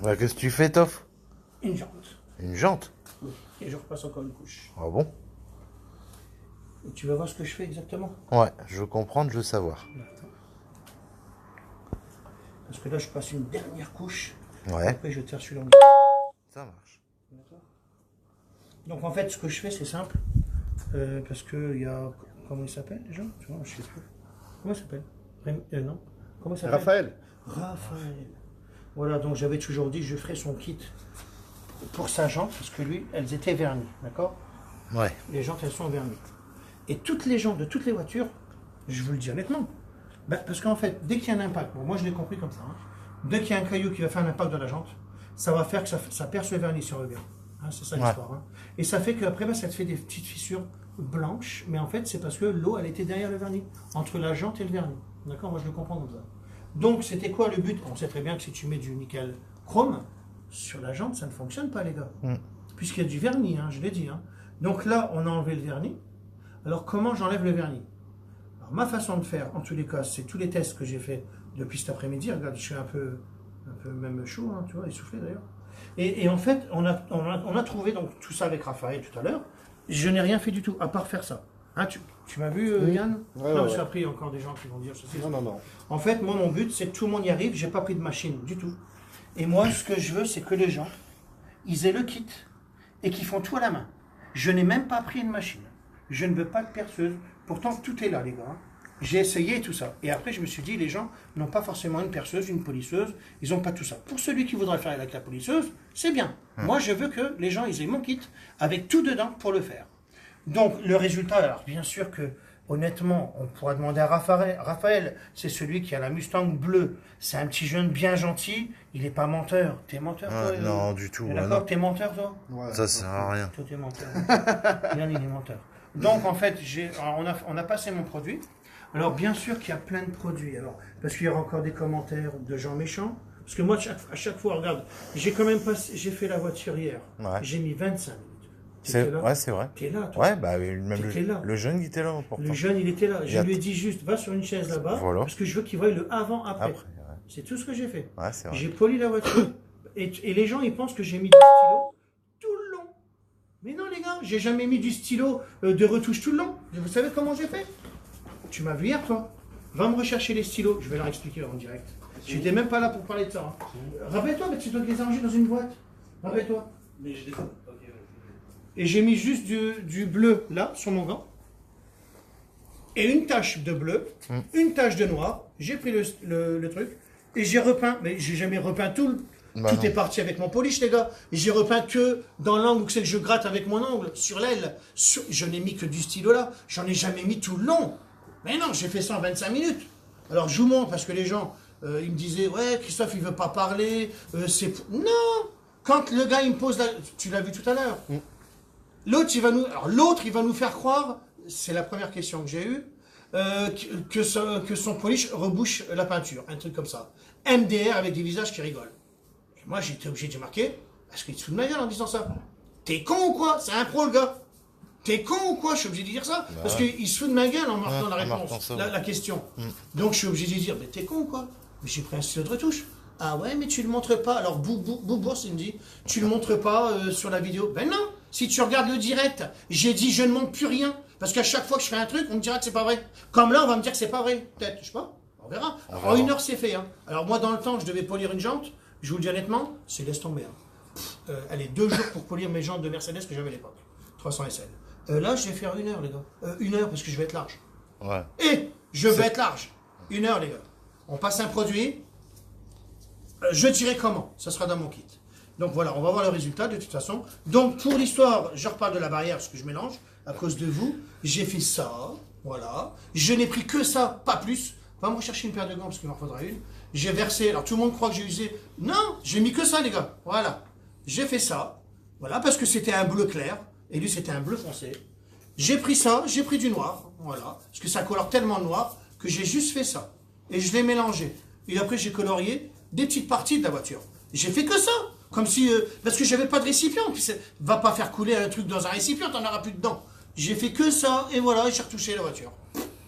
Bah, qu'est-ce que tu fais, Toff? Une jante. Une jante? Oui. Et je repasse encore une couche. Ah bon? Et tu vas voir ce que je fais exactement. Ouais, je veux comprendre, je veux savoir. Attends. Parce que là, je passe une dernière couche. Ouais, Après, je tire sur l'angle. ça marche. D'accord. Donc, en fait, ce que je fais, c'est simple. Parce que il y a... Comment il s'appelle, déjà? Tu vois, je sais plus. Comment il s'appelle? Non. Comment il s'appelle? Raphaël. Raphaël. Voilà, donc j'avais toujours dit, je ferai son kit pour sa jante, parce que lui, elles étaient vernies, d'accord? Ouais. Les jantes, elles sont vernies. Et toutes les jantes de toutes les voitures, je vous le dis honnêtement, parce qu'en fait, dès qu'il y a un impact, bon, moi je l'ai compris comme ça, hein, dès qu'il y a un caillou qui va faire un impact dans la jante, ça va faire que ça perce le vernis sur le bien. Hein, c'est ça l'histoire. Hein. Et ça fait qu'après, ça te fait des petites fissures blanches, mais en fait, c'est parce que l'eau, elle était derrière le vernis, entre la jante et le vernis. D'accord? Moi, je le comprends comme ça. Donc, c'était quoi le but? On sait très bien que si tu mets du nickel chrome sur la jante, ça ne fonctionne pas, les gars. Puisqu'il y a du vernis, hein, je l'ai dit. Hein. Donc là, on a enlevé le vernis. Alors, comment j'enlève le vernis? Alors, ma façon de faire, en tous les cas, c'est tous les tests que j'ai fait depuis cet après-midi. Regarde, je suis un peu même chaud, hein, tu vois, essoufflé d'ailleurs. Et en fait, on a trouvé donc tout ça avec Raphaël tout à l'heure. Je n'ai rien fait du tout, à part faire ça. Hein, tu m'as vu, Yann? Ouais, Non, ouais, parce ouais. qu'après, il y a encore des gens qui vont dire ceci. Non. En fait, moi, mon but, c'est que tout le monde y arrive. J'ai pas pris de machine du tout. Et moi, ce que je veux, c'est que les gens, ils aient le kit et qu'ils font tout à la main. Je n'ai même pas pris une machine. Je ne veux pas de perceuse. Pourtant, tout est là, les gars. Hein. J'ai essayé tout ça. Et après, je me suis dit, les gens n'ont pas forcément une perceuse, une polisseuse. Ils n'ont pas tout ça. Pour celui qui voudrait faire avec la polisseuse, c'est bien. Moi, je veux que les gens, ils aient mon kit avec tout dedans pour le faire. Donc, le résultat, alors bien sûr que, honnêtement, on pourra demander à Raphaël. Raphaël, c'est celui qui a la Mustang bleue. C'est un petit jeune bien gentil. Il n'est pas menteur. T'es menteur, toi? Non, du tout. T'es Ouais, d'accord? non. T'es menteur, toi? Ouais. Ça sert à rien. Toi, t'es menteur. Yann, il est menteur. Donc, en fait, alors, on a passé mon produit. Alors, bien sûr qu'il y a plein de produits. Alors, parce qu'il y aura encore des commentaires de gens méchants. Parce que moi, à chaque fois, regarde, j'ai quand même passé, j'ai fait la voiture hier. Ouais. J'ai mis 25 minutes. Ouais, c'est vrai. T'es là, toi. Ouais, bah, même T'étais là. le jeune, il était là, pourtant. Le jeune, il était là. Je a- lui ai dit juste, va sur une chaise là-bas, Voilà. parce que je veux qu'il voie le avant-après. Après, ouais. C'est tout ce que j'ai fait. Ouais, c'est vrai. J'ai poli la voiture, et les gens, ils pensent que j'ai mis du stylo tout le long. Mais non, les gars, j'ai jamais mis du stylo de retouche tout le long. Vous savez comment j'ai fait? Tu m'as vu hier, toi? Va me rechercher les stylos. Je vais leur expliquer en direct. J'étais même pas là pour parler de ça. Hein. Rappelle-toi, mais c'est toi qui les as rangés dans une boîte. Rappelle-toi. Mais je les ai. Ok. Et j'ai mis juste du bleu là, sur mon gant. Et une tache de bleu, une tache de noir. J'ai pris le truc et j'ai repeint. Mais j'ai jamais repeint tout. Bah Tout non. est parti avec mon polish, les gars. Et j'ai repeint que dans l'angle où c'est que je gratte avec mon ongle, sur l'aile. Je n'ai mis que du stylo là. J'en ai jamais mis tout le long. Mais non, j'ai fait ça en 25 minutes. Alors je vous montre parce que les gens, ils me disaient, ouais, Christophe, il veut pas parler. Non. Quand le gars, il me pose la... Tu l'as vu tout à l'heure. L'autre, il va nous faire croire, c'est la première question que j'ai eue, que son polish rebouche la peinture, un truc comme ça. MDR avec des visages qui rigolent. Et moi, j'étais obligé de marquer, parce qu'il se fout de ma gueule en disant ça. T'es con ou quoi? C'est un pro, le gars. T'es con ou quoi? Je suis obligé de dire ça, parce qu'il se fout de ma gueule en marquant la en marquant réponse, ça, la question. Donc, je suis obligé de dire, mais t'es con ou quoi? Mais j'ai pris un stylo de retouche. Ah ouais, mais tu le montres pas. Alors, Boubours, il me dit, tu le montres pas sur la vidéo. Ben non, si tu regardes le direct, j'ai dit, je ne montre plus rien. Parce qu'à chaque fois que je fais un truc, on me dira que c'est pas vrai. Comme là, on va me dire que c'est pas vrai. Peut-être, je sais pas. On verra. En 1 heure, c'est fait. Hein. Alors, moi, dans le temps, je devais polir une jante. Je vous le dis honnêtement, c'est laisse tomber. Hein. Allez, 2 jours pour polir mes jantes de Mercedes que j'avais à l'époque. 300 SL. Là, je vais faire 1 heure, les gars. 1 heure, parce que je vais être large. Ouais. Et je vais être large. 1 heure, les gars. On passe un produit. Je dirai comment. Ça sera dans mon kit. Donc voilà, on va voir le résultat de toute façon. Donc pour l'histoire, je reparle de la barrière parce que je mélange à cause de vous. J'ai fait ça. Voilà. Je n'ai pris que ça, pas plus. Va me rechercher une paire de gants parce qu'il m'en faudra une. J'ai versé. Alors tout le monde croit que j'ai usé. Non, j'ai mis que ça, les gars. Voilà. J'ai fait ça. Voilà, parce que c'était un bleu clair. Et lui, c'était un bleu foncé. J'ai pris ça, j'ai pris du noir. Voilà. Parce que ça colore tellement noir que j'ai juste fait ça. Et je l'ai mélangé. Et après, j'ai colorié des petites parties de la voiture. J'ai fait que ça. Comme si... parce que j'avais pas de récipient. Puis va pas faire couler un truc dans un récipient, t'en auras plus dedans. J'ai fait que ça, et voilà, j'ai retouché la voiture.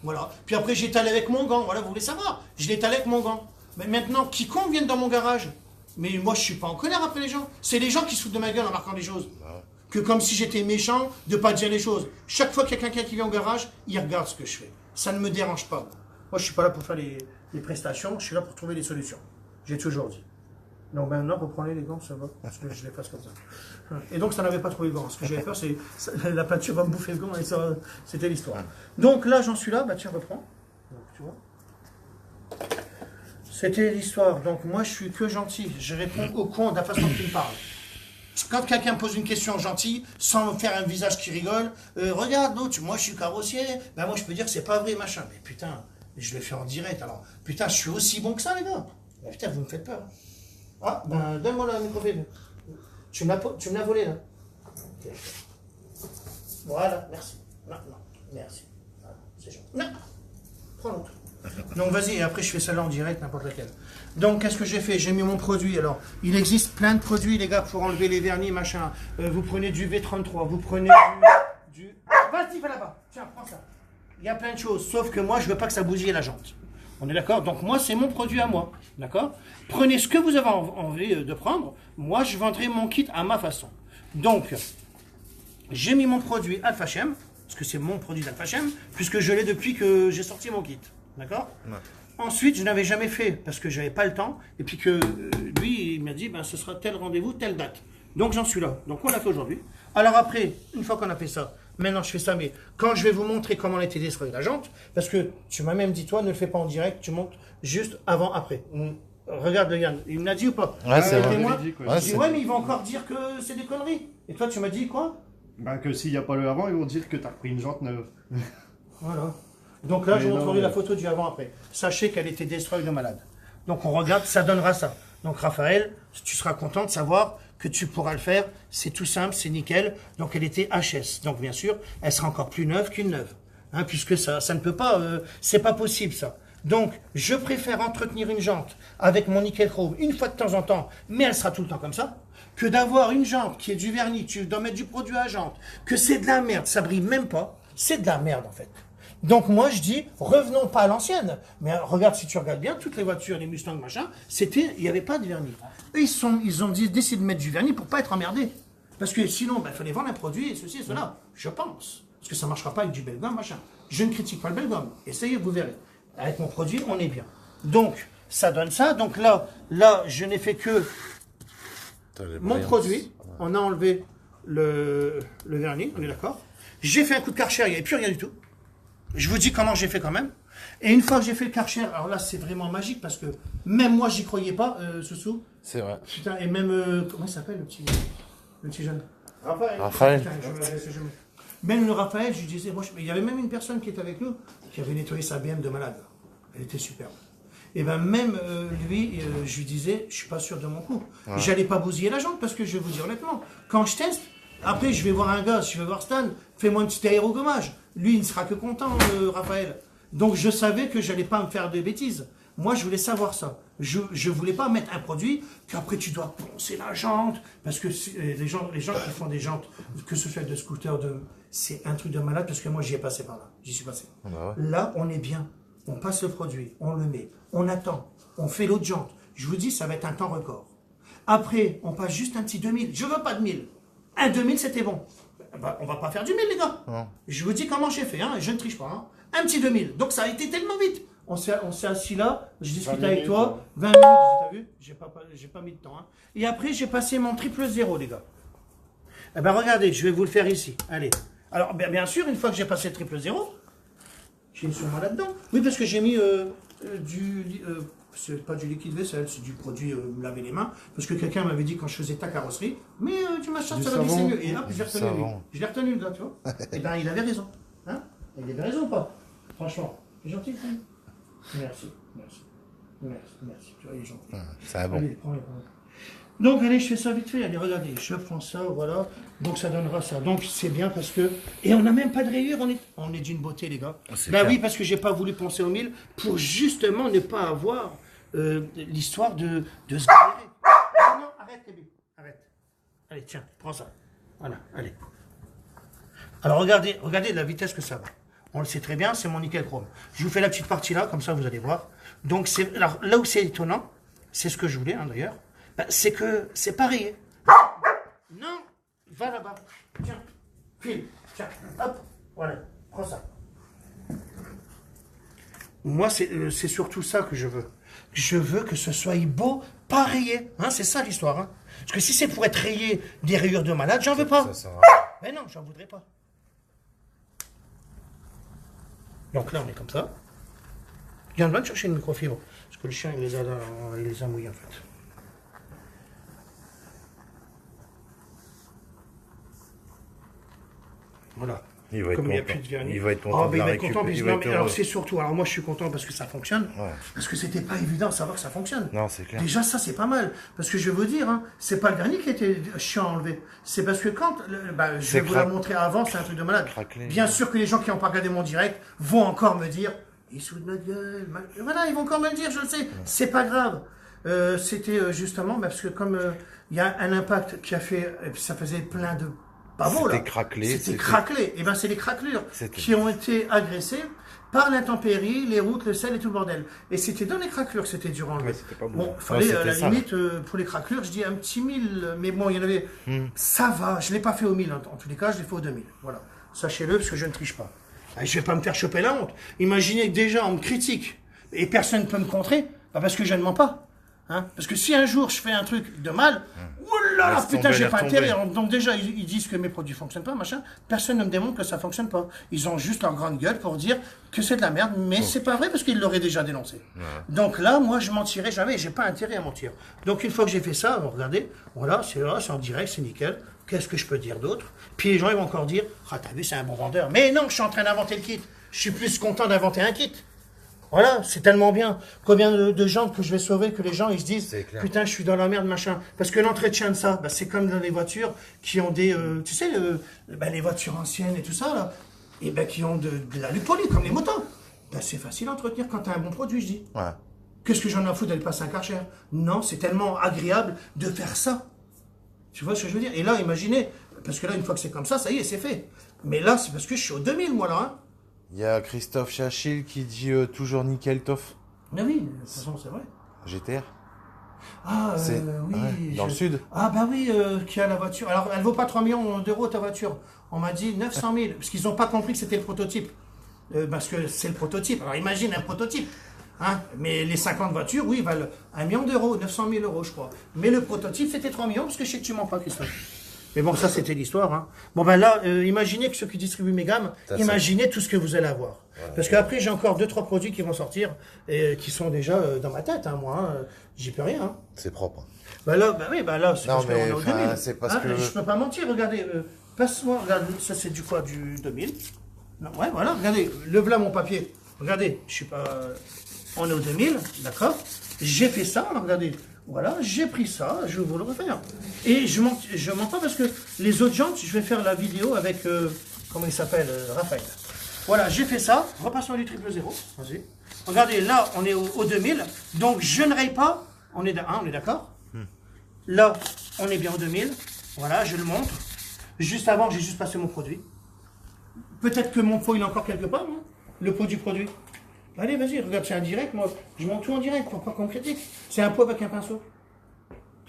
Voilà. Puis après, j'ai étalé avec mon gant. Voilà, vous voulez savoir. Je l'ai étalé avec mon gant. Mais maintenant, quiconque vienne dans mon garage, Mais moi, je suis pas en colère après les gens. C'est les gens qui se foutent de ma gueule en marquant des choses. Que comme si j'étais méchant de pas dire les choses. Chaque fois qu'il y a quelqu'un qui vient au garage, il regarde ce que je fais. Ça ne me dérange pas. Moi, je suis pas là pour faire les prestations, je suis là pour trouver des solutions. J'ai toujours dit. Donc maintenant, reprenez les gants, ça va, parce que je les fasse comme ça. Et donc, ça n'avait pas trouvé les gants. Ce que j'avais peur, c'est la peinture va me bouffer le gant, et ça, c'était l'histoire. Donc là, j'en suis là, bah tiens, reprends. Donc, tu vois. C'était l'histoire. Donc moi, je suis que gentil. Je réponds au con de la façon qu'il me parle. Quand quelqu'un pose une question gentille, sans faire un visage qui rigole, regarde, l'autre, moi je suis carrossier, ben moi je peux dire que c'est pas vrai, machin. Mais putain, je le fais en direct, alors. Putain, je suis aussi bon que ça, les gars. Ben, putain, vous me faites peur. Ah, ben donne-moi le microphone. Tu me l'as volé, là. Okay. Voilà, merci. Non, merci. Voilà, c'est gentil. Non, prends l'autre. Donc vas-y, et après je fais celle-là en direct, n'importe laquelle. Donc qu'est-ce que j'ai fait? J'ai mis mon produit. Alors, il existe plein de produits, les gars, pour enlever les vernis, machin. Vous prenez du V33, vous prenez du... Vas-y, va là-bas. Tiens, prends ça. Il y a plein de choses, sauf que moi, je veux pas que ça bousille la jante. On est d'accord? Donc moi, c'est mon produit à moi. D'accord? Prenez ce que vous avez envie de prendre. Moi, je vendrai mon kit à ma façon. Donc, j'ai mis mon produit Alpha Chem, parce que c'est mon produit d'Alpha Chem, puisque je l'ai depuis que j'ai sorti mon kit. D'accord? Ouais. Ensuite, je n'avais jamais fait parce que j'avais pas le temps. Et puis que lui, il m'a dit, ben, ce sera tel rendez-vous, telle date. Donc j'en suis là. Donc on l'a fait aujourd'hui. Alors après, une fois qu'on a fait ça, maintenant je fais ça, mais quand je vais vous montrer comment a été détruite la jante, parce que tu m'as même dit, toi, ne le fais pas en direct, tu montes juste avant, après. Regarde Yann, il me l'a dit ou pas? Ouais, c'est vrai. Moi, je dis, ouais, mais ils vont encore dire que c'est des conneries. Et toi, tu m'as dit quoi? Ben que s'il n'y a pas le avant, ils vont dire que tu as pris une jante neuve. Voilà. Donc là, je vous montrerai la photo du avant-après. Sachez qu'elle était détruite de malade. Donc on regarde, ça donnera ça. Donc Raphaël, tu seras content de savoir que tu pourras le faire. C'est tout simple, c'est nickel. Donc elle était HS. Donc bien sûr, elle sera encore plus neuve qu'une neuve. Hein, puisque ça ne peut pas, c'est pas possible ça. Donc je préfère entretenir une jante avec mon nickel chrome une fois de temps en temps, mais elle sera tout le temps comme ça, que d'avoir une jante qui est du vernis, tu dois mettre du produit à jante, que c'est de la merde, ça brille même pas. C'est de la merde en fait. Donc moi je dis, revenons pas à l'ancienne. Mais regarde, si tu regardes bien, toutes les voitures, les Mustangs, machin, il n'y avait pas de vernis. Eux, ils ont décidé de mettre du vernis pour pas être emmerdés. Parce que sinon, il fallait vendre un produit et ceci et cela. Je pense. Parce que ça ne marchera pas avec du Belgum, machin. Je ne critique pas le Belgum. Essayez, vous verrez. Avec mon produit, on est bien. Donc, ça donne ça. Donc là je n'ai fait que mon produit. On a enlevé le vernis, on est d'accord. J'ai fait un coup de Karcher, il n'y avait plus rien du tout. Je vous dis comment j'ai fait quand même. Et une fois que j'ai fait le Karcher, alors là c'est vraiment magique parce que même moi j'y croyais pas, Soussou. C'est vrai. Putain, et même, comment il s'appelle le petit jeune? Raphaël. Putain, même le Raphaël, je lui disais, moi, il y avait même une personne qui était avec nous qui avait nettoyé sa BM de malade. Elle était superbe. Et ben même lui, je lui disais, je suis pas sûr de mon coup. Ouais. J'allais pas bousiller la jante parce que je vais vous dire honnêtement, quand je teste, après je vais voir un gars, je vais voir Stan, fais-moi un petit aérogommage. Lui, il ne sera que content, Raphaël. Donc je savais que j'allais pas me faire de bêtises. Moi, je voulais savoir ça. Je voulais pas mettre un produit qu'après tu dois poncer la jante, parce que les gens qui font des jantes, que ce soit de scooter, c'est un truc de malade, parce que moi j'y ai passé par là, j'y suis passé. Ah ouais. Là, on est bien, on passe le produit, on le met, on attend, on fait l'autre jante. Je vous dis, ça va être un temps record. Après, on passe juste un petit 2000. Je veux pas de 1000. Un 2000, c'était bon. On va pas faire du 1000, les gars. Non. Je vous dis comment j'ai fait, hein, je ne triche pas. Hein. Un petit 2000. Donc ça a été tellement vite. On s'est assis là, je discutais avec toi, 20 minutes, t'as vu? J'ai pas mis de temps. Hein. Et après, j'ai passé mon triple zéro, les gars. Eh ben regardez, je vais vous le faire ici. Allez. Alors, bien sûr, une fois que j'ai passé le triple zéro, j'ai mis sur moi là-dedans. Oui, parce que j'ai mis c'est pas du liquide vaisselle, c'est du produit me laver les mains. Parce que quelqu'un m'avait dit quand je faisais ta carrosserie, mais tu m'achètes, ça va glisser mieux. Et hop, j'ai retenu lui. Je l'ai retenu, le gars, tu vois. Et ben, il avait raison. Hein? Il avait raison ou pas? Franchement, c'est gentil, quand même. Merci. Tu vois, il est gentil. C'est bon. Allez, prends-le. Donc, allez, je fais ça vite fait. Allez, regardez, je prends ça, voilà. Donc, ça donnera ça. Donc, c'est bien parce que... Et on n'a même pas de rayures. On est d'une beauté, les gars. Ben oui, parce que j'ai pas voulu penser au 1000 pour justement ne pas avoir l'histoire de se galérer. Non, arrête, Tébi. Arrête. Allez, tiens, prends ça. Voilà, allez. Alors, regardez la vitesse que ça va. On le sait très bien, c'est mon nickel chrome. Je vous fais la petite partie là, comme ça vous allez voir. Donc, alors, là où c'est étonnant, c'est ce que je voulais hein, d'ailleurs, Ben, c'est que c'est pareil. Non, va là-bas. Tiens, file. Tiens, hop, voilà, prends ça. Moi, c'est surtout ça que je veux. Je veux que ce soit beau, pas rayé. Hein, c'est ça l'histoire. Hein. Parce que si c'est pour être rayé des rayures de malade, j'en veux pas. Ça sert à rien. Mais non, j'en voudrais pas. Donc là, on est comme ça. Viens de chercher une microfibre. Parce que le chien, il les a mouillés en fait. Voilà. Il va être Comme il n'y a content. plus de vernis. Il va être Ah, content mais de il la va être content. récup. Mais Il va non, être mais alors heureux. c'est surtout. Alors moi, je suis content parce que ça fonctionne. Ouais. Parce que c'était pas évident de savoir que ça fonctionne. Non, c'est clair. Déjà, ça, c'est pas mal. Parce que je vais vous dire, hein, c'est pas le vernis qui était chiant à enlever. C'est parce que quand. Je C'est vais vous la montrer avant, c'est un truc de malade. Craquelé. Bien sûr que les gens qui n'ont pas regardé mon direct vont encore me dire il se fout de notre gueule. Voilà, ils vont encore me le dire, je le sais. C'est pas grave. C'était justement parce que comme il y a un impact qui a fait. Et puis ça faisait plein de pavots là. C'était craquelé. C'était craquelé. Et bien, c'est les craquelures C'était- qui ont été agressées par l'intempérie, les routes, le sel et tout le bordel. Et c'était dans les craquelures que c'était dur à enlever. Ouais, c'était pas beau. Bon, fallait Ouais, à c'était la sale. limite, pour les craquelures, je dis un petit 1000, mais bon, il y en avait. Ça va, je ne l'ai pas fait au 1000, en tous les cas, je l'ai fait au 2000. Voilà. Sachez-le, parce que je ne triche pas. Et je ne vais pas me faire choper la honte. Imaginez que déjà, on me critique, et personne ne peut me contrer, bah parce que je ne mens pas. Hein, parce que si un jour je fais un truc de mal, oulala, Laisse putain, tomber, j'ai laisse pas tomber. intérêt. Donc déjà, ils disent que mes produits fonctionnent pas, machin. Personne ne me démontre que ça fonctionne pas. Ils ont juste leur grande gueule pour dire que c'est de la merde, mais c'est pas vrai parce qu'ils l'auraient déjà dénoncé. Donc là, moi, je mentirai jamais. J'ai pas intérêt à mentir. Donc une fois que j'ai fait ça, regardez, voilà, c'est en direct, c'est nickel. Qu'est-ce que je peux dire d'autre? Puis les gens ils vont encore dire, ah t'as vu, c'est un bon vendeur. Mais non, je suis en train d'inventer le kit. Je suis plus content d'inventer un kit. Voilà, c'est tellement bien. Combien de gens que je vais sauver, que les gens ils se disent, C'est clair. putain, je suis dans la merde, machin. Parce que l'entretien de ça, bah, c'est comme dans les voitures qui ont des, tu sais, les voitures anciennes et tout ça, là, et ben qui ont de l'alu poli, comme les motos. Ben, c'est facile à entretenir quand tu as un bon produit, je dis. Ouais. Qu'est-ce que j'en ai à foutre d'aller passer un Karcher? Non, c'est tellement agréable de faire ça. Tu vois ce que je veux dire? Et là, imaginez, parce que là, une fois que c'est comme ça y est, c'est fait. Mais là, c'est parce que je suis au 2000, moi, là. Hein. Il y a Christophe Chachil qui dit toujours nickel tof. Mais oui, de toute façon, c'est vrai. GTR. Ah, C'est oui. ouais, dans le sud. Ah, bah oui, qui a la voiture. Alors, elle vaut pas 3 millions d'euros, ta voiture. On m'a dit 900 000, parce qu'ils n'ont pas compris que c'était le prototype. Parce que c'est le prototype. Alors, imagine un prototype. Hein. Mais les 50 voitures, oui, valent 1 million d'euros, 900 000 euros, je crois. Mais le prototype, c'était 3 millions, parce que je sais que tu mens pas, Christophe. Mais bon, ça, c'était l'histoire. Hein. Bon, ben là, imaginez que ceux qui distribuent mes gammes, imaginez tout ce que vous allez avoir. Ouais, parce qu'après, j'ai encore 2-3 produits qui vont sortir, et qui sont déjà dans ma tête, hein, moi. Hein. J'y peux rien. Hein. C'est propre. Bah là, bah oui, bah là, c'est Non, parce qu'on mais, est au enfin, 2000. c'est parce Hein, que- je peux pas mentir, regardez. Passe-moi, regarde, ça c'est du quoi? Du 2000. Non, ouais, voilà, regardez, le voilà mon papier. Regardez, je suis pas. On est au 2000, d'accord? J'ai fait ça, regardez. Voilà, j'ai pris ça, je vais vous le refaire. Et je mens pas parce que les autres jantes, je vais faire la vidéo avec, comment il s'appelle, Raphaël. Voilà, j'ai fait ça, repassons du 000, vas-y. Regardez, là, on est au 2000, donc je ne raye pas, on est d'accord? Là, on est bien au 2000, voilà, je le montre. Juste avant, j'ai juste passé mon produit. Peut-être que mon pot, il est encore quelque part, non? Le pot du produit. Allez, vas-y, regarde, c'est un direct, moi, je monte tout en direct pour pas qu'on critique. C'est un pot avec un pinceau.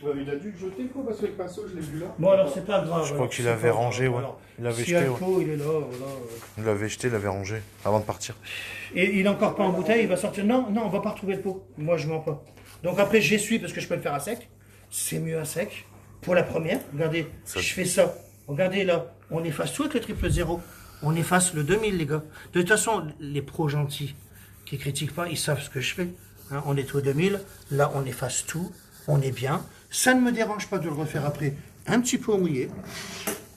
Il a dû le jeter quoi parce que le pinceau je l'ai vu là. Bon, alors c'est pas grave. Je crois qu'il avait rangé, ouais. Il l'avait si jeté, le ouais. pot, il est là, voilà. Il l'avait jeté, il l'avait rangé avant de partir. Et il est encore pas en bouteille, il va sortir. Non, non, on va pas retrouver le pot. Moi, je mens pas. Donc après, j'essuie parce que je peux le faire à sec. C'est mieux à sec. Pour la première, regardez, je fais ça. Regardez là, on efface tout avec le 000. On efface le 2000, les gars. De toute façon, les pros gentils qui critiquent pas, ils savent ce que je fais. Hein, on est au 2000, là, on efface tout, on est bien. Ça ne me dérange pas de le refaire après. Un petit peu au mouillé.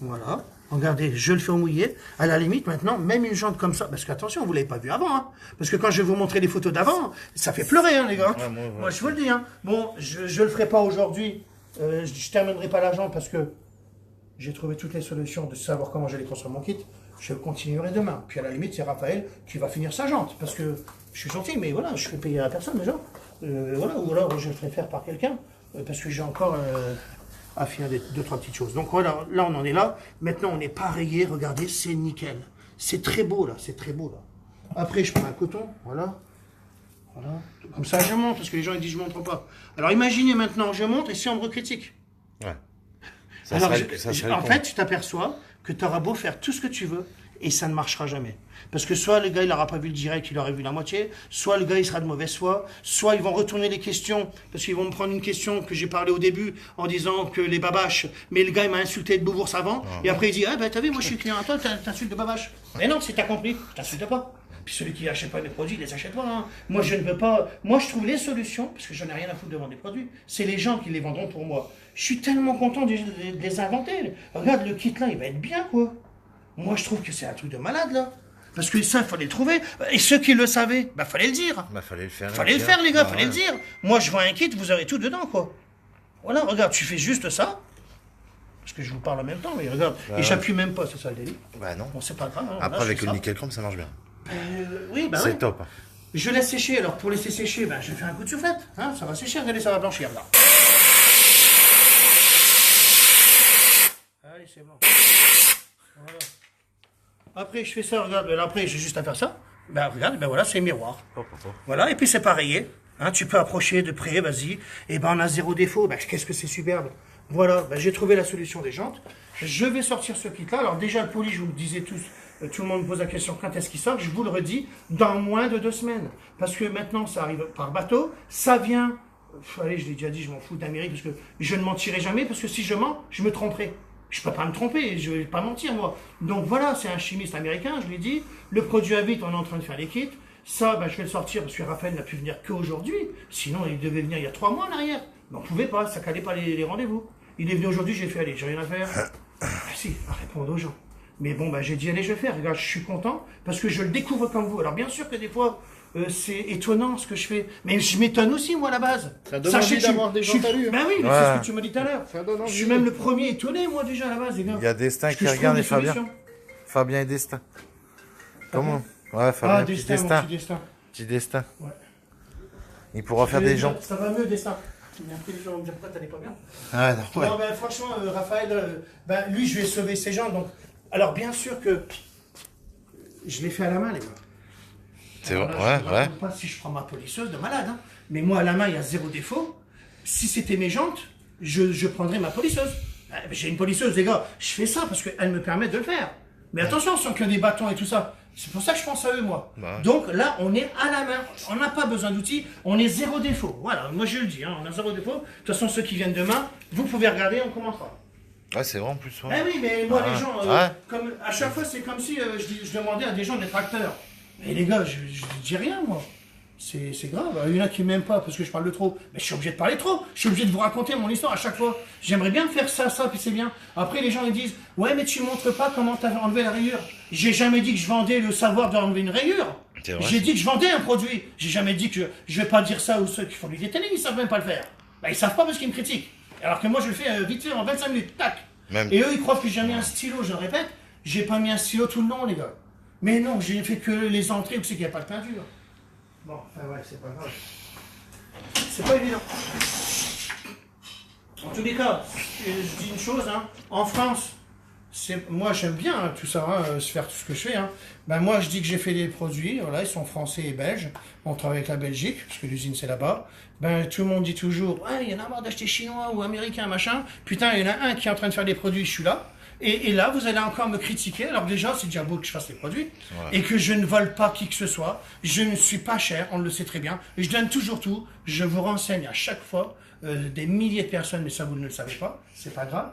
Voilà. Regardez, je le fais au mouillé. À la limite, maintenant, même une jante comme ça, parce qu'attention, vous ne l'avez pas vu avant. Hein, parce que quand je vais vous montrer les photos d'avant, ça fait pleurer, hein, les gars. Ouais, moi, je vous le dis. Hein. Bon, je ne le ferai pas aujourd'hui. Je ne terminerai pas la jante parce que j'ai trouvé toutes les solutions de savoir comment j'allais construire mon kit. Je continuerai demain. Puis à la limite, c'est Raphaël qui va finir sa jante. Parce que je suis gentil, mais voilà, je fais payer à la personne déjà. Voilà, ou alors je le ferai faire par quelqu'un. Parce que j'ai encore à finir 2-3 petites choses. Donc voilà, là on en est là. Maintenant on n'est pas rayé, regardez, c'est nickel. C'est très beau là, c'est très beau là. Après je prends un coton, voilà. Voilà. Comme ça, je montre, parce que les gens ils disent je montre pas. Alors imaginez maintenant, je montre et si on me critique. Ouais. Alors, en fait, tu t'aperçois que tu auras beau faire tout ce que tu veux et ça ne marchera jamais. Parce que soit le gars il n'aura pas vu le direct, il aurait vu la moitié, soit le gars il sera de mauvaise foi, soit ils vont retourner les questions, parce qu'ils vont me prendre une question que j'ai parlé au début en disant que les babaches, mais le gars il m'a insulté de bourse avant, et après il dit ah ben t'as vu moi je suis client à toi, t'insultes de babache. Mais non, si t'as compris, je t'insulte pas. Puis celui qui n'achète pas mes produits, il les achète pas. Hein. Moi je ne veux pas. Moi je trouve les solutions, parce que j'en ai rien à foutre de vendre des produits. C'est les gens qui les vendront pour moi. Je suis tellement content de les inventer. Regarde le kit là, il va être bien quoi. Moi je trouve que c'est un truc de malade là. Parce que ça, il fallait le trouver. Et ceux qui le savaient, bah fallait le dire. Bah fallait le faire. Fallait le faire les gars, fallait le dire. Moi je vends un kit, vous avez tout dedans quoi. Voilà, regarde, tu fais juste ça. Parce que je vous parle en même temps, mais regarde. Bah et j'appuie même pas, c'est ça le délit. Bah non. Bon, c'est pas grave. Hein, Après là, avec je fais le ça. nickel chrome ça marche bien. Oui, bah C'est oui. top. Je laisse sécher, alors pour laisser sécher, ben, je vais faire un coup de soufflette. Hein, ça va sécher, regardez, ça va blanchir là. Allez, c'est bon. Voilà. Après, je fais ça, regarde, après, j'ai juste à faire ça. Ben, regarde, ben voilà, c'est miroir. Voilà, et puis c'est pareil. Hein, tu peux approcher de près, vas-y. Et ben, on a zéro défaut. Ben, qu'est-ce que c'est superbe. Voilà, ben, j'ai trouvé la solution des jantes. Je vais sortir ce kit-là. Alors, déjà, le poli, je vous le disais tous. Tout le monde me pose la question quand est-ce qu'il sort. Je vous le redis, dans moins de 2 semaines. Parce que maintenant, ça arrive par bateau. Ça vient, allez, je l'ai déjà dit, je m'en fous d'Amérique, parce que je ne mentirai jamais, parce que si je mens, je me tromperai. Je peux pas me tromper, je vais pas mentir, moi. Donc voilà, c'est un chimiste américain, je l'ai dit. Le produit à vite, on est en train de faire les kits. Ça, ben, je vais le sortir, parce que Raphaël n'a pu venir qu'aujourd'hui. Sinon, il devait venir il y a 3 mois en arrière. Mais on pouvait pas, ça calait pas les rendez-vous. Il est venu aujourd'hui, j'ai fait, allez, j'ai rien à faire. Ah si, à répondre aux gens. Mais bon, bah, j'ai dit, allez, je vais le faire. Regarde, je suis content parce que je le découvre comme vous. Alors, bien sûr que des fois, c'est étonnant ce que je fais. Mais je m'étonne aussi, moi, à la base. Ça donne envie d'avoir des gens talus. Ben oui, mais c'est ce que tu m'as dit tout à l'heure. Ça donne Je envie. suis même le premier étonné, moi, déjà, à la base, les gars. Il y a Destin Parce que qui je regarde et trouve des Fabien. solutions. Fabien et Destin. Comment? Ouais, Fabien, Ah, petit Destin, mon Destin. petit Destin. Petit Destin. Ouais. Il pourra faire des gens. Ça va mieux, Destin. Mais après, les gens vont me dire, pourquoi t'allais pas bien? Ah non, ouais. Non, ben, franchement, Raphaël, ben, lui, je vais sauver ces gens. Donc, alors, bien sûr que je l'ai fait à la main, les gars. C'est Alors vrai, là, je ne ouais. raconte pas si je prends ma polisseuse de malade. Hein. Mais moi, à la main, il y a zéro défaut. Si c'était mes jantes, je prendrais ma polisseuse. J'ai une polisseuse, les gars. Je fais ça parce qu'elle me permet de le faire. Mais attention, sans que des bâtons et tout ça. C'est pour ça que je pense à eux, moi. Bah ouais. Donc là, on est à la main. On n'a pas besoin d'outils. On est zéro défaut. Voilà, moi je le dis. Hein, on a zéro défaut. De toute façon, ceux qui viennent demain, vous pouvez regarder, on commentera. Ouais, c'est vrai en plus. Ouais. Eh oui, mais moi, Ah, les gens, ouais. comme, à chaque fois, c'est comme si je demandais à des gens d'être acteurs. Mais les gars, je dis rien, moi. C'est grave. Il y en a qui m'aiment pas parce que je parle de trop. Mais je suis obligé de parler trop. Je suis obligé de vous raconter mon histoire à chaque fois. J'aimerais bien faire ça, puis c'est bien. Après, les gens ils disent ouais, mais tu montres pas comment t'as enlevé la rayure. J'ai jamais dit que je vendais le savoir d'enlever une rayure. C'est vrai. J'ai dit que je vendais un produit. J'ai jamais dit que je vais pas dire ça aux ceux qui font du détailling, ils savent même pas le faire. Bah, ils savent pas parce qu'ils me critiquent. Alors que moi, je le fais vite fait en 25 minutes. Tac. Même. Et eux, ils croient que j'ai mis un stylo, je le répète. J'ai pas mis un stylo tout le long, les gars. Mais non, j'ai fait que les entrées où c'est qu'il n'y a pas de peinture. Bon, enfin ouais, c'est pas grave. C'est pas évident. En tous les cas, je dis une chose, hein, en France, moi j'aime bien hein, tout ça, hein, faire tout ce que je fais. Hein. Ben, moi je dis que j'ai fait des produits, voilà, ils sont français et belges. On travaille avec la Belgique, parce que l'usine c'est là-bas. Ben, tout le monde dit toujours, ouais, il y en a marre d'acheter chinois ou américain, machin. Putain, il y en a un qui est en train de faire des produits, je suis là. Et là, vous allez encore me critiquer. Alors déjà, c'est déjà beau que je fasse les produits. Ouais. Et que je ne vole pas qui que ce soit. Je ne suis pas cher, on le sait très bien. Je donne toujours tout. Je vous renseigne à chaque fois. Des milliers de personnes, mais ça vous ne le savez pas. C'est pas grave.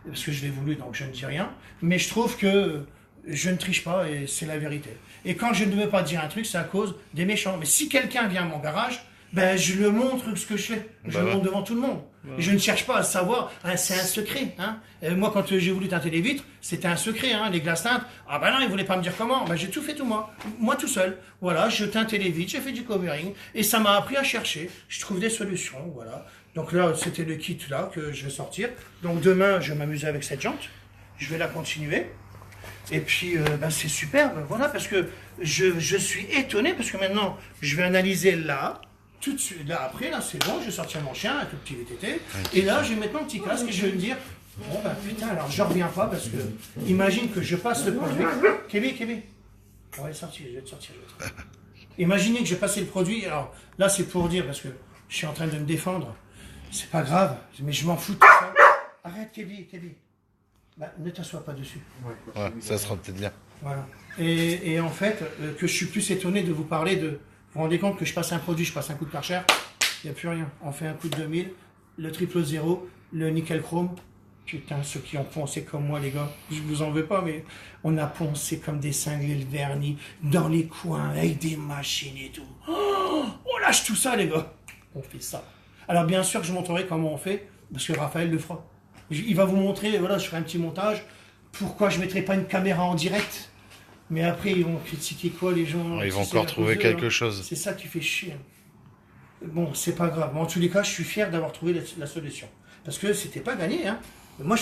Parce que je l'ai voulu, donc je ne dis rien. Mais je trouve que je ne triche pas et c'est la vérité. Et quand je ne veux pas dire un truc, c'est à cause des méchants. Mais si quelqu'un vient à mon garage, ben, je le montre ce que je fais. Je le montre devant tout le monde. Je ne cherche pas à savoir, hein, c'est un secret. Hein. Moi, quand j'ai voulu teinter les vitres, c'était un secret. Hein, les glaces teintes, ah ben non, ils voulaient pas me dire comment. Ben, j'ai tout fait tout moi tout seul. Voilà, je teintais les vitres, j'ai fait du covering. Et ça m'a appris à chercher. Je trouve des solutions, voilà. Donc là, c'était le kit là que je vais sortir. Donc demain, je vais m'amuser avec cette jante. Je vais la continuer. Et puis, ben, c'est superbe, voilà, parce que je suis étonné, parce que maintenant, je vais analyser là. Tout de suite, là après, là c'est bon, je vais sortir mon chien, un tout petit VTT, et là je vais mettre mon petit casque et je vais me dire, bon ben putain, alors je reviens pas parce que, imagine que je passe le produit. Kevin, on va sortir, je vais te sortir. Imaginez que j'ai passé le produit, alors là c'est pour dire, parce que je suis en train de me défendre, c'est pas grave, mais je m'en fous de tout ça. Arrête Kevin. Bah, ne t'assois pas dessus. Ouais, ça sera peut-être bien. Voilà. Et en fait, que je suis plus étonné de vous parler de... Vous vous rendez compte que je passe un produit, je passe un coup de Karcher, il n'y a plus rien. On fait un coup de 2000, le triple 0, le nickel chrome. Putain, ceux qui ont poncé comme moi, les gars, je vous en veux pas, mais on a poncé comme des cinglés le vernis, dans les coins, avec des machines et tout. Oh, on lâche tout ça, les gars. On fait ça. Alors, bien sûr que je montrerai comment on fait, parce que Raphaël le fera. Il va vous montrer, voilà, je ferai un petit montage, pourquoi je ne mettrai pas une caméra en direct. Mais après, ils vont critiquer quoi, les gens? Ils vont encore trouver quelque chose. C'est ça qui fait chier. Bon, c'est pas grave. Mais en tous les cas, je suis fier d'avoir trouvé la solution. Parce que c'était pas gagné, hein. Moi,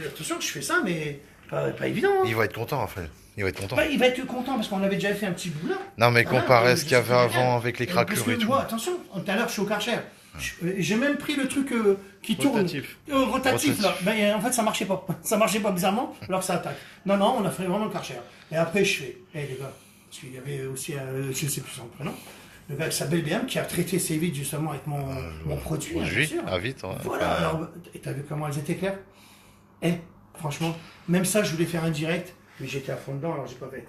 attention que je fais ça, mais pas évident. Hein. Il va être content, Raphaël. Il va être content. Bah, il va être content parce qu'on avait déjà fait un petit bout là. Non, mais comparé à ce qu'il y avait avant bien. avec les craquelures Parce que et tout. moi, attention, tout à l'heure, je suis au Karcher. J'ai même pris le truc qui tourne. Rotatif, là. Ben, en fait, ça marchait pas. Ça marchait pas bizarrement, alors ça attaque. Non, on a fait vraiment le Karcher. Et après, je fais, les gars, parce qu'il y avait aussi, je sais plus son prénom, le gars qui s'appelle BM qui a traité ses vides justement avec mon produit. Bien sûr. Vite. Ouais. Voilà, alors, et t'as vu comment elles étaient claires? Franchement, même ça, je voulais faire un direct, mais j'étais à fond dedans, alors j'ai pas fait.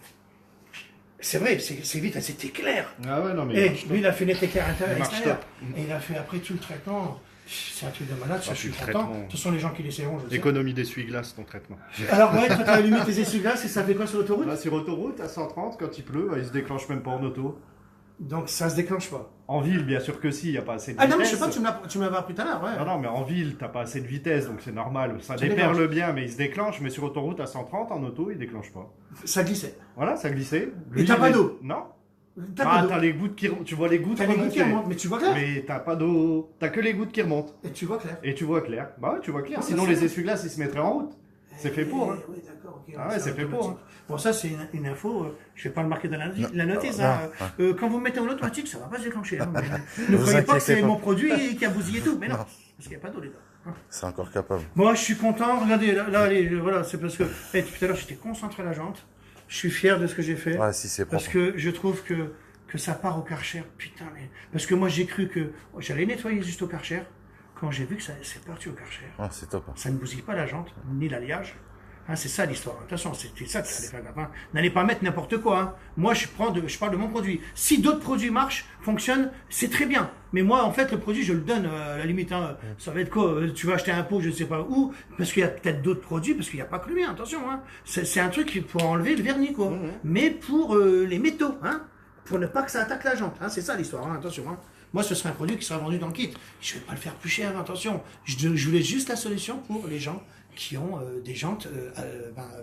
C'est vrai, c'est vite, c'était clair. Ah ouais, non, mais. Et lui, il a fait les éclairs intérieur. top. Et il a fait après tout le traitement. C'est un truc de malade, ça, je suis le content. traitement. Ce sont les gens qui l'essaieront, je sais. Économie d'essuie-glace, ton traitement. Alors, ouais, toi, t'as allumé tes essuie-glaces et ça fait quoi sur l'autoroute? Là, sur autoroute, à 130, quand il pleut, il se déclenche même pas en auto. Donc, ça se déclenche pas. En ville, bien sûr que si, il n'y a pas assez de Ah vitesse. non, mais je sais pas, tu m'avais appris tout à l'heure, ouais. Non, mais en ville, t'as pas assez de vitesse, donc c'est normal. Ça Ça déperle bien, mais il se déclenche. Mais sur autoroute, à 130, en auto, il déclenche pas. Ça glissait. Voilà, ça glissait. Et t'as pas d'eau? Non. T'as pas d'eau. T'as les gouttes qui tu vois les gouttes T'as les gouttes qui remonter. remontent, mais tu vois clair? Mais t'as pas d'eau. T'as que les gouttes qui remontent. Et tu vois clair? Et tu vois clair. Bah ouais, tu vois clair. Ouais, Sinon, c'est les ça. essuie-glaces, ils se mettraient en route. C'est fait pour. Hein. Oui, d'accord, ok. Ah ouais, c'est fait pour. automatique. Bon, ça, c'est une info. Je vais pas le marquer dans la notice. Non, Hein. Quand vous me mettez en automatique, ça va pas se déclencher. Hein. Ne Vous croyez pas que inquiétez c'est pas. mon produit qui a bousillé tout. Mais non, Non. parce qu'il n'y a pas d'eau, les gars. Hein. C'est encore capable. Moi, je suis content. Regardez, là, voilà, c'est parce que tout à l'heure, j'étais concentré à la jante. Je suis fier de ce que j'ai fait. Ouais, si c'est propre. Parce que je trouve que ça part au Karcher. Putain, mais. Parce que moi, j'ai cru que j'allais nettoyer juste au Karcher. Quand j'ai vu que c'est parti au Karcher. Ouais, c'est top. Ça ne bousille pas la jante, ni l'alliage. Hein, c'est ça l'histoire. Attention, c'est ça qu'il fallait faire gaffe. Hein. N'allez pas mettre n'importe quoi. Hein. Moi, je parle de mon produit. Si d'autres produits marchent, fonctionnent, c'est très bien. Mais moi, en fait, le produit, je le donne à la limite. Hein. Ça va être quoi? Tu vas acheter un pot, je ne sais pas où, parce qu'il y a peut-être d'autres produits, parce qu'il n'y a pas que le mien. Attention. Hein. C'est un truc pour enlever le vernis, quoi. Mais pour les métaux, hein, pour ne pas que ça attaque la jante. Hein. C'est ça l'histoire. Hein. Attention. Hein. Moi, ce serait un produit qui sera vendu dans le kit. Je ne vais pas le faire plus cher, attention. Je voulais juste la solution pour les gens qui ont des jantes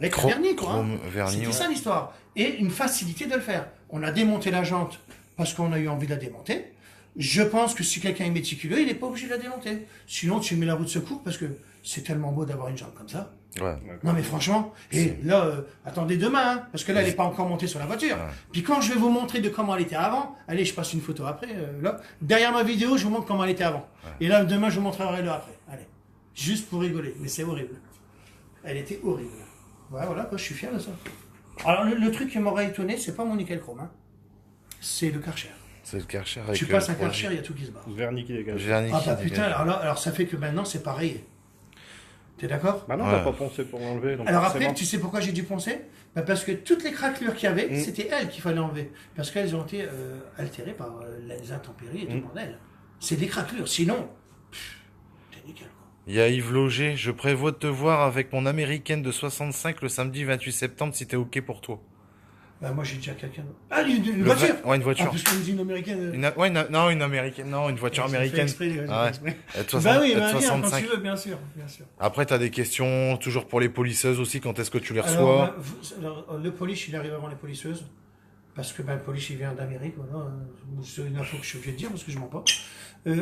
avec un vernis, quoi. Chrome, vernis, C'était ouais. ça l'histoire. Et une facilité de le faire. On a démonté la jante parce qu'on a eu envie de la démonter. Je pense que si quelqu'un est méticuleux, il n'est pas obligé de la démonter. Sinon, tu mets la roue de secours parce que c'est tellement beau d'avoir une jante comme ça. Ouais. Non mais franchement, et là, attendez demain, hein, parce que là, elle n'est pas encore montée sur la voiture. Puis quand je vais vous montrer de comment elle était avant, allez, je passe une photo après, là, derrière ma vidéo, je vous montre comment elle était avant. Et là, demain, je vous montrerai le après. Allez, juste pour rigoler, mais c'est horrible. Elle était horrible. Ouais, voilà, quoi, je suis fier de ça. Alors, le truc qui m'aurait étonné, c'est pas mon nickel chrome, hein. C'est le Karcher. C'est le Karcher avec Tu passes un le produit. Karcher, il y a tout qui se barre. Vernis qui dégage. Vernis Ah qui bah dégage. putain, alors ça fait que maintenant, c'est pareil. T'es d'accord? Bah non, Ouais. t'as pas poncé pour l'enlever. donc Alors forcément. après, tu sais pourquoi j'ai dû poncer? Bah parce que toutes les craquelures qu'il y avait, c'était elles qu'il fallait enlever. Parce qu'elles ont été altérées par les intempéries et tout le bordel. C'est des craquelures, sinon, t'es nickel quoi. Il y a Yves Loger. Je prévois de te voir avec mon américaine de 65 le samedi 28 septembre si t'es OK pour toi. Bah moi j'ai déjà quelqu'un d'autre. Ah, une voiture! Ouais, une voiture. Ah, parce qu'une usine américaine. Non, une américaine. Non, une voiture J'ai fait américaine. exprès, les gars, j'ai Ah ouais. fait exprès. Elle est de Bah oui, elle est de bah, viens, quand 65. tu veux, bien sûr, bien sûr. Après, t'as des questions toujours pour les polisseuses aussi. Quand est-ce que tu les Alors, reçois? le polish, il arrive avant les polisseuses. Parce que le polish, il vient d'Amérique. Voilà. C'est une info que je suis obligé de dire parce que je mens pas.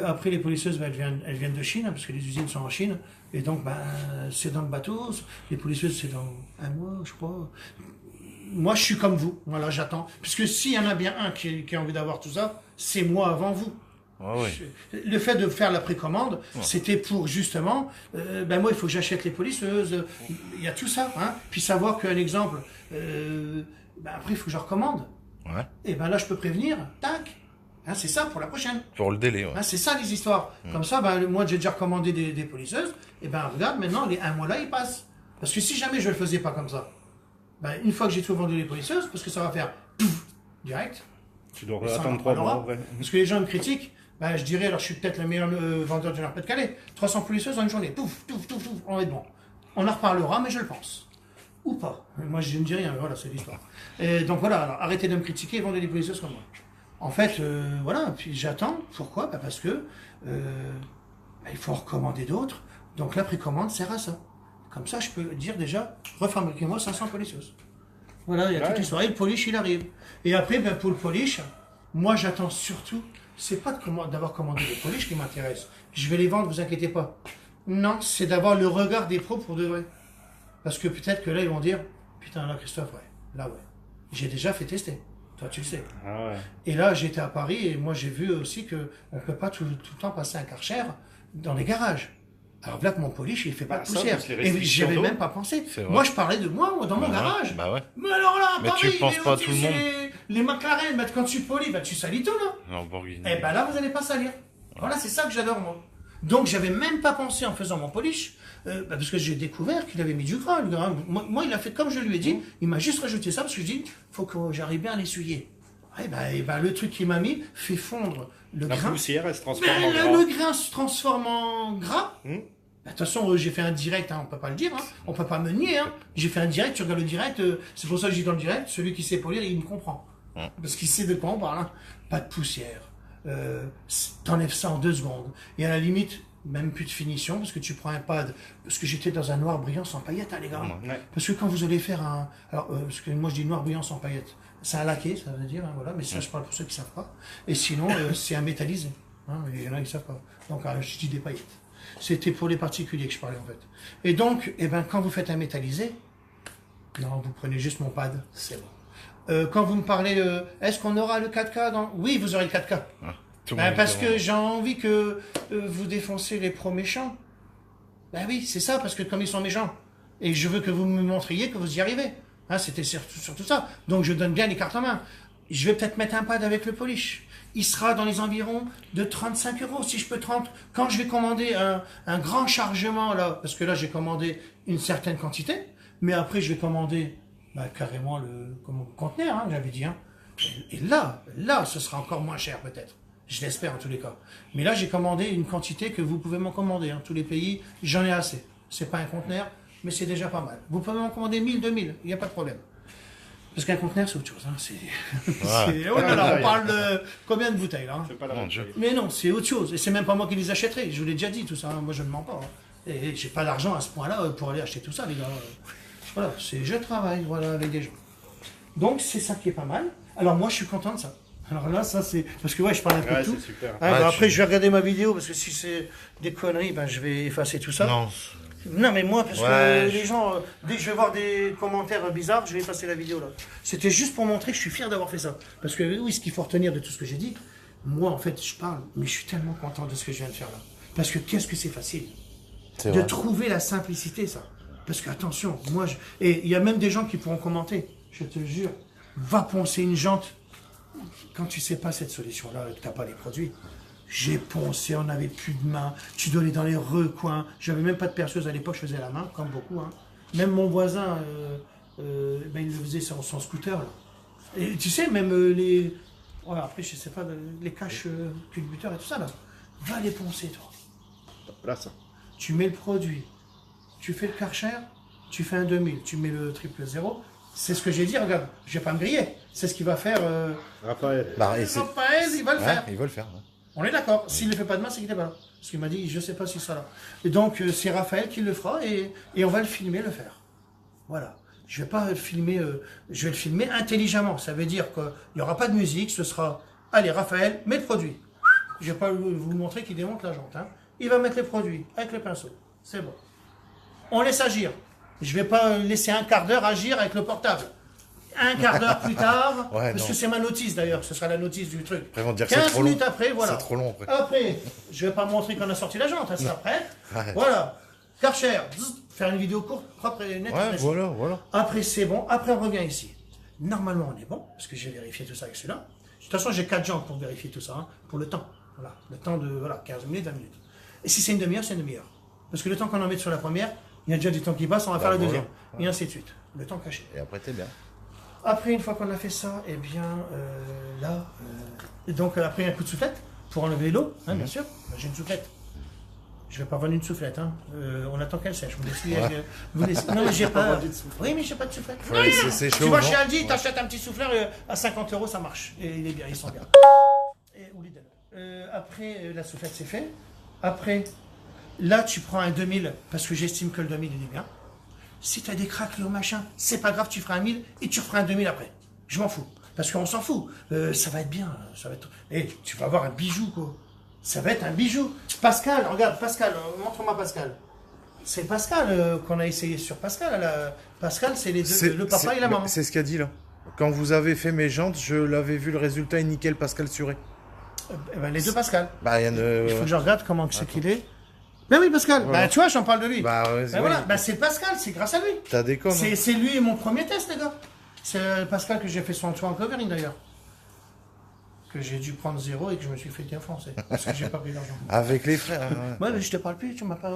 Après, les polisseuses, elles viennent de Chine, hein, parce que les usines sont en Chine. Et donc, c'est dans le bateau. Les polisseuses, c'est dans un mois, je crois. Moi, je suis comme vous. Voilà, j'attends. Puisque s'il y en a bien un qui a envie d'avoir tout ça, c'est moi avant vous. Ah oui. Le fait de faire la précommande, c'était pour justement, moi il faut que j'achète les polisseuses, il y a tout ça, hein. Puis savoir qu'un exemple, après il faut que je recommande. Ouais. Et ben là, je peux prévenir, tac. Hein, c'est ça pour la prochaine. Pour le délai, ouais. Hein, c'est ça les histoires. Comme ça, ben, moi j'ai déjà recommandé des polisseuses. Et ben regarde, maintenant, les 1 mois là, ils passent. Parce que si jamais je le faisais pas comme ça, ben, une fois que j'ai tout vendu les polisseuses, parce que ça va faire pouf, direct. Tu dois Et ça, attendre on 3 parlera. mois, ouais. Parce que les gens me critiquent, ben, je dirais, alors je suis peut-être le meilleur vendeur du Nord-Pas-de-Calais. 300 polisseuses en une journée. Pouf, pouf, pouf, pouf, on va être bon. On en reparlera, mais je le pense. Ou pas. Moi, je ne dis rien, voilà, c'est l'histoire. Et donc voilà, alors, arrêtez de me critiquer et vendez des polisseuses comme moi. En fait, voilà, puis j'attends. Pourquoi? Ben, parce que ben, il faut en recommander d'autres. Donc la précommande sert à ça. Comme ça, je peux dire déjà, refabriquez-moi 500 polisseuses. Voilà, il y a toute Ouais. l'histoire. Et le polish, il arrive. Et après, ben, pour le polish, moi, j'attends surtout, c'est pas d'avoir commandé des polish qui m'intéresse. Je vais les vendre, vous inquiétez pas. Non, c'est d'avoir le regard des pros pour de vrai. Parce que peut-être que là, ils vont dire, putain, là, Christophe, ouais, là, ouais. J'ai déjà fait tester. Toi, tu le sais. Ah ouais. Et là, j'étais à Paris et moi, j'ai vu aussi que on peut pas tout le temps passer un Karcher dans les garages. Alors là, que mon polish, il fait pas de Ça, poussière. parce que les Et j'y restrictions avais d'eau. même pas pensé. C'est vrai. Moi, je parlais de moi dans mon Bah ouais, garage. Bah ouais. Mais alors là, à Mais Paris, tu penses pas à on tout le dit, monde. les McLaren, bah, quand tu polis, bah, tu salis tout, là. Lamborghini. Eh ben là, vous n'allez pas salir. Voilà, c'est ça que j'adore, moi. Donc, j'avais même pas pensé en faisant mon polish, bah, parce que j'ai découvert qu'il avait mis du gras, le gars. Moi, il a fait comme je lui ai dit. Il m'a juste rajouté ça parce que je dis, faut que j'arrive bien à l'essuyer. Eh ben, le truc qu'il m'a mis fait fondre le La grain. poussière, elle se Mais transforme en gras. le grain se transforme en gras. Hmm. Bah, de toute façon, j'ai fait un direct, hein, on peut pas le dire, hein, on peut pas me nier. Hein. J'ai fait un direct, tu regardes le direct, c'est pour ça que je dis dans le direct, celui qui sait polir, il me comprend. Parce qu'il sait de quoi on parle. Hein. Pas de poussière. T'enlèves ça en 2 secondes. Et à la limite, même plus de finition, parce que tu prends un pad. Parce que j'étais dans un noir brillant sans paillettes, hein, les gars. Ouais. Parce que quand vous allez faire un... Alors, parce que moi je dis noir brillant sans paillettes. C'est un laqué, ça veut dire, hein, voilà. Mais ça, je parle pour ceux qui savent pas. Et sinon, c'est un métallisé. Hein, il y en a qui savent pas. Donc, je dis des paillettes. C'était pour les particuliers que je parlais, en fait. Et donc, eh ben, quand vous faites un métallisé, non, vous prenez juste mon pad, c'est bon. Quand vous me parlez, est-ce qu'on aura le 4K dans... Oui, vous aurez le 4K. Tout le Ben, monde parce demande. que j'ai envie que vous défoncez les pros méchants. Ben oui, c'est ça, parce que comme ils sont méchants. Et je veux que vous me montriez que vous y arrivez. Hein, c'était surtout ça. Donc je donne bien les cartes en main. Je vais peut-être mettre un pad avec le polish. Il sera dans les environs de 35 €, si je peux 30. Quand je vais commander un grand chargement, là, parce que là j'ai commandé une certaine quantité, mais après je vais commander carrément le conteneur, hein, j'avais dit. Hein. Et là, ce sera encore moins cher peut-être. Je l'espère en tous les cas. Mais là, j'ai commandé une quantité que vous pouvez m'en commander. Hein. Tous les pays, j'en ai assez. C'est pas un conteneur, mais c'est déjà pas mal. Vous pouvez m'en commander 1000, 2000, il n'y a pas de problème. Parce qu'un conteneur, c'est autre chose. Hein. Oh là là, on parle de combien de bouteilles là hein. C'est pas la Mon même Dieu. chose. Mais non, c'est autre chose. Et c'est même pas moi qui les achèterai. Je vous l'ai déjà dit tout ça. Hein. Moi, je ne mens pas. Hein. Et j'ai pas d'argent à ce point-là pour aller acheter tout ça, les gars. Voilà, je travaille voilà, avec des gens. Donc, c'est ça qui est pas mal. Alors, moi, je suis content de ça. Alors là, ça, c'est... Parce que, ouais, je parle un peu Ouais, de tout. c'est super. Ah, Ouais, bah, après, tu- je vais regarder ma vidéo, parce que si c'est des conneries, ben, je vais effacer tout ça. Non. Non, mais moi, parce Ouais, que les gens, dès que je vais voir des commentaires bizarres, je vais effacer la vidéo là. C'était juste pour montrer que je suis fier d'avoir fait ça. Parce que oui, ce qu'il faut retenir de tout ce que j'ai dit, moi, en fait, je parle, mais je suis tellement content de ce que je viens de faire là. Parce que qu'est-ce que c'est facile C'est de vrai. trouver la simplicité, ça. Parce que attention, moi, et il y a même des gens qui pourront commenter, je te jure, va poncer une jante quand tu sais pas cette solution-là, que tu n'as pas les produits. J'ai poncé, on n'avait plus de main, tu dois aller dans les recoins. J'avais même pas de perceuse à l'époque, je faisais à la main, comme beaucoup. Hein. Même mon voisin, ben, il le faisait sur son scooter. Là. Et tu sais, même les. Ouais, après, je sais pas, les caches culbuteurs et tout ça, là. Va les poncer, toi. Là, ça. Tu mets le produit, tu fais le Karcher, tu fais un 2000, tu mets le 000. C'est ce que j'ai dit, regarde, je vais pas me griller. C'est ce qu'il va faire. Raphaël. Bah, et c'est- Raphaël, il va le Ouais, faire. il va le faire. Ouais. On est d'accord. S'il ne le fait pas demain, c'est qu'il n'est pas là. Parce qu'il m'a dit, je ne sais pas s'il sera là. Et donc, c'est Raphaël qui le fera et on va le filmer, le faire. Voilà. Je ne vais pas le filmer, je vais le filmer intelligemment. Ça veut dire qu'il n'y aura pas de musique, ce sera, allez, Raphaël, mets le produit. Je ne vais pas vous montrer qu'il démonte la jante. Hein. Il va mettre les produits avec le pinceau. C'est bon. On laisse agir. Je ne vais pas laisser un quart d'heure agir avec le portable. Un quart d'heure plus tard, Ouais, parce non. que c'est ma notice d'ailleurs, ce sera la notice du truc. Après, ils vont te dire que 15 c'est trop long. minutes après, voilà. C'est trop long après. Après, je vais pas montrer qu'on a sorti la jante, hein, c'est après. Ouais. Voilà. Karcher, zzz, faire une vidéo courte, propre et nette. Ouais, précise. voilà, voilà. Après, c'est bon. Après, on revient ici. Normalement, on est bon, parce que j'ai vérifié tout ça avec celui-là. De toute façon, j'ai 4 jantes pour vérifier tout ça, hein, pour le temps. Voilà, le temps de 15 minutes, 20 minutes. Et si c'est une demi-heure, c'est une demi-heure. Parce que le temps qu'on en met sur la première, il y a déjà du temps qui passe, on va faire la deuxième. Et ainsi de suite. Le temps caché. Et après, t'es bien. Après, une fois qu'on a fait ça, eh bien, donc après un coup de soufflette, pour enlever l'eau, hein, bien sûr. J'ai une soufflette. Je vais pas vendre une soufflette, hein. On attend qu'elle sèche. Vous laissez. Non, mais j'ai pas. Oui, mais j'ai pas de soufflette. Ouais, c'est chaud. Tu vas chez Aldi, t'achètes un petit souffleur à 50 €, ça marche. Et il est bien, ils sont bien. Et, ou Lidl. Après, la soufflette, c'est fait. Après, là, tu prends un 2000, parce que j'estime que le 2000, il est bien. Si tu as des craquelures, machin, c'est pas grave, tu feras un 1000 et tu referas un 2000 après. Je m'en fous. Parce qu'on s'en fout. Ça va être bien. Ça va être... Et tu vas avoir un bijou, quoi. Ça va être un bijou. Pascal, regarde, Pascal, montre-moi Pascal. C'est Pascal qu'on a essayé sur Pascal. Pascal, c'est les deux, le papa et la maman. C'est ce qu'a dit là. Quand vous avez fait mes jantes, je l'avais vu, le résultat est nickel, Pascal Suré. Les deux Pascal. Bah, il faut que je regarde comment c'est qu'il est. Ben oui, Pascal. Voilà. Ben, tu vois, j'en parle de lui. Bah, ouais, ben voilà. Ben, c'est Pascal, c'est grâce à lui. T'as des cons. C'est lui mon premier test, les gars. C'est Pascal que j'ai fait son toit en covering d'ailleurs. Que j'ai dû prendre 0 et que je me suis fait défoncer. Parce que j'ai pas pris d'argent. Avec les frères. Ouais, mais je te parle plus, tu m'as pas.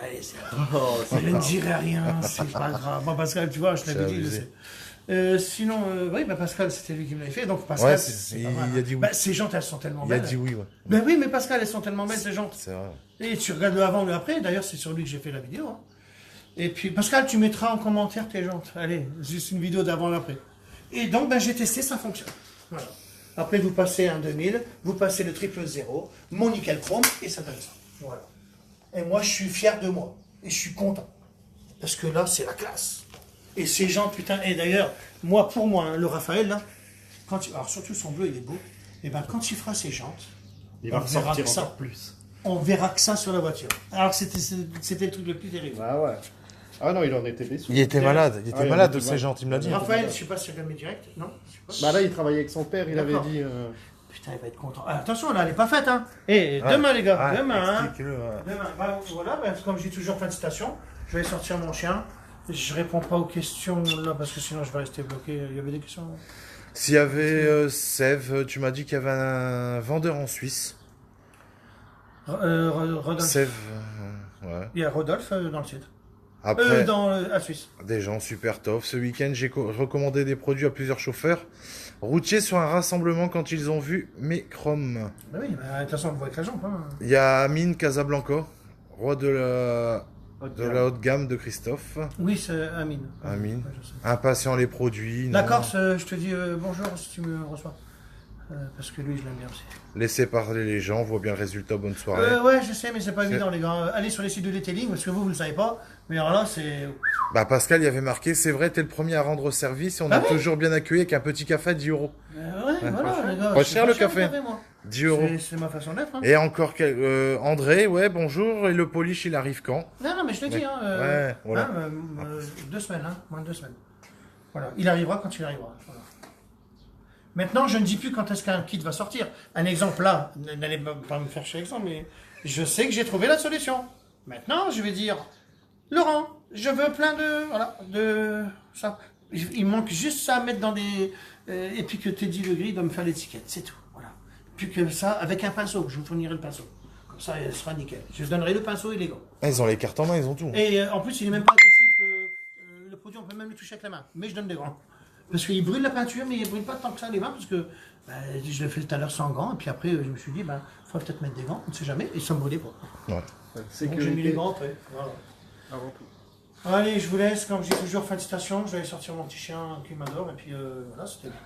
Allez, je ne dirai rien, c'est pas grave. Bon, Pascal, tu vois, je l'avais dit, je sais. Sinon, oui, bah Pascal, c'était lui qui me l'avait fait. Donc Pascal, Ouais, c'est il pas mal. a dit oui. Bah, ces jantes, elles sont tellement Il belles. a dit oui, ouais. Ben oui, mais Pascal, elles sont tellement belles, ces jantes. C'est vrai. Et tu regardes le avant, le après. D'ailleurs, c'est sur lui que j'ai fait la vidéo. Hein. Et puis, Pascal, tu mettras en commentaire tes jantes. Allez, juste une vidéo d'avant et après. Et donc, ben, j'ai testé, ça fonctionne. Voilà. Après, vous passez un 2000, vous passez le triple 0, mon nickel chrome, et ça donne ça. Voilà. Et moi, je suis fier de moi. Et je suis content. Parce que là, c'est la classe. Et ces gens, putain, et d'ailleurs, moi, pour moi, hein, le Raphaël, là, alors surtout son bleu, il est beau. Et ben quand il fera ses jantes, il va ressortir ça, encore plus. On verra que ça sur la voiture. Alors c'était le truc le plus terrible. Ah ouais. Ah non, il en était déçu. Il était malade, malade de ces jantes, il me l'a dit. Raphaël, je ne sais pas si regarde mes directs, non je sais pas. Bah là, il travaillait avec son père, il avait dit... Putain, il va être content. Ah, attention, là, elle n'est pas faite, hein. Et demain, les gars, demain, hein. Demain, bah, voilà, bah, comme je dis toujours, fin de citation, je vais sortir mon chien. Je réponds pas aux questions, là, parce que sinon, je vais rester bloqué. Il y avait des questions S'il y avait Sève, tu m'as dit qu'il y avait un vendeur en Suisse. Rodolphe. Sève, ouais. Il y a Rodolphe dans le sud. Après, à Suisse. des gens super top. Ce week-end, j'ai recommandé des produits à plusieurs chauffeurs routiers sur un rassemblement quand ils ont vu mes chromes. Bah oui, de toute façon, on le voit avec la jambe. Hein. Il y a Amine Casablanca, roi de la haute gamme de Christophe. Oui, c'est Amine. Amine. Ouais, je sais. Impatient les produits. La Corse, je te dis bonjour si tu me reçois. Parce que lui, je l'aime bien aussi. Laissez parler les gens, on voit bien le résultat, bonne soirée. Ouais, je sais, mais c'est pas évident, les gars. Allez sur les sites de detailing, parce que vous le savez pas. Mais alors là, c'est... Bah Pascal, il y avait marqué, c'est vrai, t'es le premier à rendre service et on est toujours bien accueilli avec un petit café à 10 €. Ouais, voilà, les gars. Pas cher le café. Moi. 10 €. C'est ma façon d'être. Hein. Et encore, André, ouais, bonjour. Et le polish, il arrive quand? Non, mais je te dis, hein. Ouais, voilà. 2 semaines, hein. Moins de 2 semaines. Voilà. Il arrivera quand il arrivera. Voilà. Maintenant, je ne dis plus quand est-ce qu'un kit va sortir. Un exemple là, n'allez pas me faire chier avec ça, mais je sais que j'ai trouvé la solution. Maintenant, je vais dire, Laurent, je veux plein de... Voilà, de... ça. Il manque juste ça à mettre dans des... et puis que Teddy Le Gris doit me faire l'étiquette, c'est tout. Voilà. Plus que ça, avec un pinceau, je vous fournirai le pinceau. Comme ça, il sera nickel. Je donnerai le pinceau et les gants. Ils ont les cartes en main, ils ont tout. Et en plus, il n'est même pas agressif. Le produit, on peut même le toucher avec la main. Mais je donne des gants. Parce qu'il brûle la peinture, mais il ne brûle pas tant que ça les mains, parce que je l'ai fait tout à l'heure sans gants, et puis après, je me suis dit, il faudrait peut-être mettre des gants, on ne sait jamais, et ça me brûlait pas. Ouais. Donc j'ai mis les gants après. Voilà. Avant tout. Allez, je vous laisse, comme je dis toujours, fin de station, je vais aller sortir mon petit chien qui m'adore, et puis voilà, c'était bien.